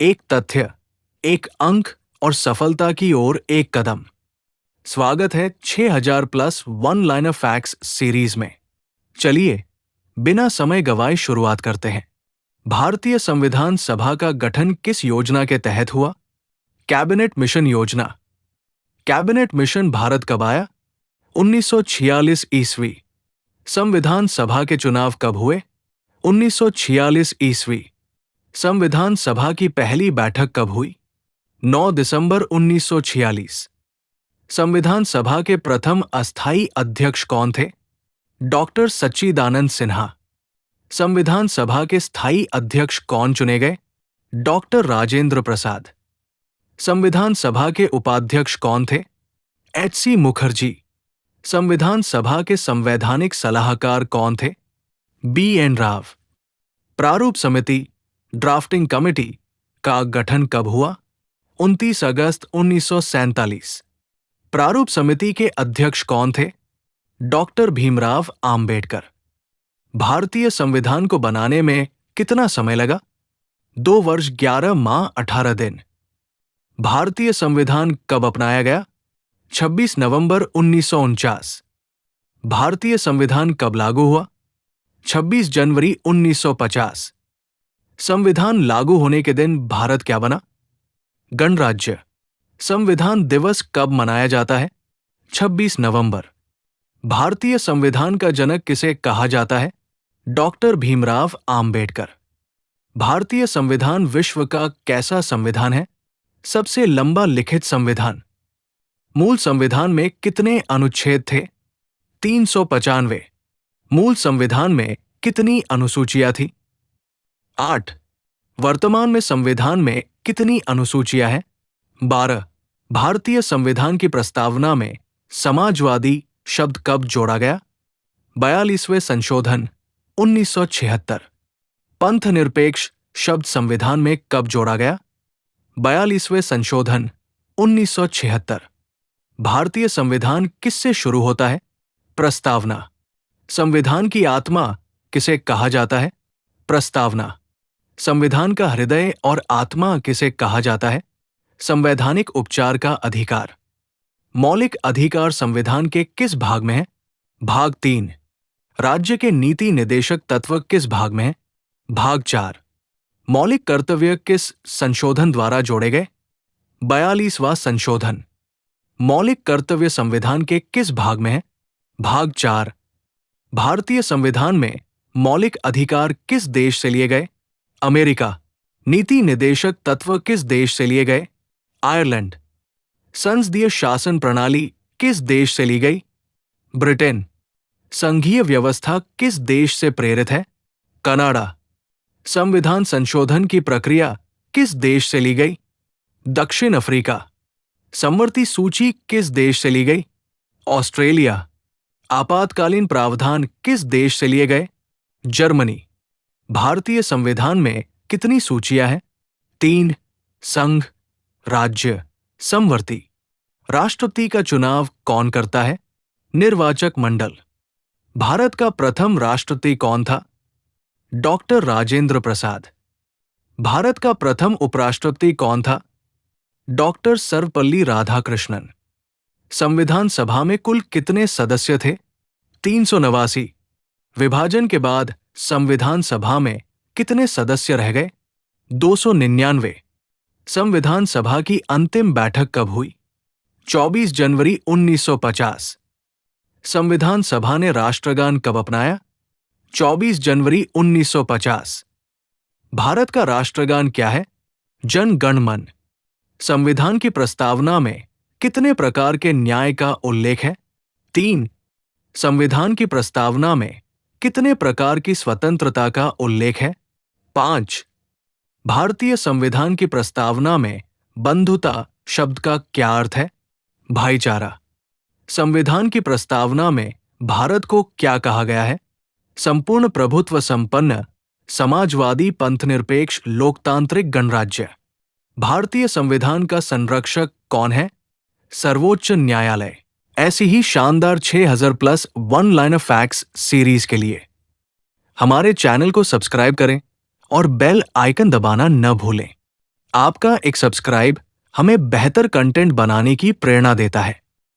एक तथ्य, एक अंक और सफलता की ओर एक कदम। स्वागत है 6000 plus one liner facts series में। चलिए बिना समय गवाए शुरुआत करते हैं। भारतीय संविधान सभा का गठन किस योजना के तहत हुआ? कैबिनेट मिशन योजना। कैबिनेट मिशन भारत कब आया? 1946 ईस्वी। संविधान सभा के चुनाव कब हुए? 1946 ईस्वी। संविधान सभा की पहली बैठक कब हुई? 9 दिसंबर 1946। संविधान सभा के प्रथम अस्थायी अध्यक्ष कौन थे? डॉक्टर सच्चिदानंद सिन्हा। संविधान सभा के स्थायी अध्यक्ष कौन चुने गए? डॉक्टर राजेंद्र प्रसाद। संविधान सभा के उपाध्यक्ष कौन थे? एच.सी. मुखर्जी। संविधान सभा के संवैधानिक सलाहकार कौन थे? बी.एन. राव। प्रारूप समिति, ड्राफ्टिंग कमेटी का गठन कब हुआ? 29 अगस्त 1947। प्रारूप समिति के अध्यक्ष कौन थे? डॉक्टर भीमराव आम्बेडकर। भारतीय संविधान को बनाने में कितना समय लगा? 2 वर्ष 11 माह 18 दिन। भारतीय संविधान कब अपनाया गया? 26 नवंबर 1949। भारतीय संविधान कब लागू हुआ? 26 जनवरी 1950। संविधान लागू होने के दिन भारत क्या बना? गणराज्य। संविधान दिवस कब मनाया जाता है? 26 नवंबर। भारतीय संविधान का जनक किसे कहा जाता है? डॉक्टर भीमराव आम्बेडकर। भारतीय संविधान विश्व का कैसा संविधान है? सबसे लंबा लिखित संविधान। मूल संविधान में कितने अनुच्छेद थे? 395। मूल संविधान में कितनी अनुसूचियां थी? 8। वर्तमान में संविधान में कितनी अनुसूचियां हैं? 12। भारतीय संविधान की प्रस्तावना में समाजवादी शब्द कब जोड़ा गया? 42वें संशोधन 1976। पंथनिरपेक्ष शब्द संविधान में कब जोड़ा गया? 42वें संशोधन 1976। भारतीय संविधान किससे शुरू होता है? प्रस्तावना। संविधान की आत्मा किसे कहा जाता है? प्रस्तावना। संविधान का हृदय और आत्मा किसे कहा जाता है? संवैधानिक उपचार का अधिकार। मौलिक अधिकार संविधान के किस भाग में है? भाग 3। राज्य के नीति निदेशक तत्व किस भाग में है? भाग 4। मौलिक कर्तव्य किस संशोधन द्वारा जोड़े गए? 42वां संशोधन। मौलिक कर्तव्य संविधान के किस भाग में है? भाग 4। भारतीय संविधान में मौलिक अधिकार किस देश से लिए गए? अमेरिका। नीति निदेशक तत्व किस देश से लिए गए? आयरलैंड। संसदीय शासन प्रणाली किस देश से ली गई? ब्रिटेन। संघीय व्यवस्था किस देश से प्रेरित है? कनाडा। संविधान संशोधन की प्रक्रिया किस देश से ली गई? दक्षिण अफ्रीका। समवर्ती सूची किस देश से ली गई? ऑस्ट्रेलिया। आपातकालीन प्रावधान किस देश से लिए गए? जर्मनी। भारतीय संविधान में कितनी सूचियां हैं? 3। संघ, राज्य, समवर्ती। राष्ट्रपति का चुनाव कौन करता है? निर्वाचक मंडल। भारत का प्रथम राष्ट्रपति कौन था? डॉक्टर राजेंद्र प्रसाद। भारत का प्रथम उपराष्ट्रपति कौन था? डॉक्टर सर्वपल्ली राधाकृष्णन। संविधान सभा में कुल कितने सदस्य थे? 389। विभाजन के बाद संविधान सभा में कितने सदस्य रह गए? 299। संविधान सभा की अंतिम बैठक कब हुई? 24 जनवरी 1950। संविधान सभा ने राष्ट्रगान कब अपनाया? 24 जनवरी 1950। भारत का राष्ट्रगान क्या है? जन गण मन। संविधान की प्रस्तावना में कितने प्रकार के न्याय का उल्लेख है? 3। संविधान की प्रस्तावना में कितने प्रकार की स्वतंत्रता का उल्लेख है? 5। भारतीय संविधान की प्रस्तावना में बंधुता शब्द का क्या अर्थ है? भाईचारा। संविधान की प्रस्तावना में भारत को क्या कहा गया है? संपूर्ण प्रभुत्व संपन्न समाजवादी पंथनिरपेक्ष लोकतांत्रिक गणराज्य। भारतीय संविधान का संरक्षक कौन है? सर्वोच्च न्यायालय। ऐसी ही शानदार 6000 plus one liner facts series के लिए हमारे चैनल को सब्सक्राइब करें और बेल आइकन दबाना न भूलें। आपका एक सब्सक्राइब हमें बेहतर कंटेंट बनाने की प्रेरणा देता है।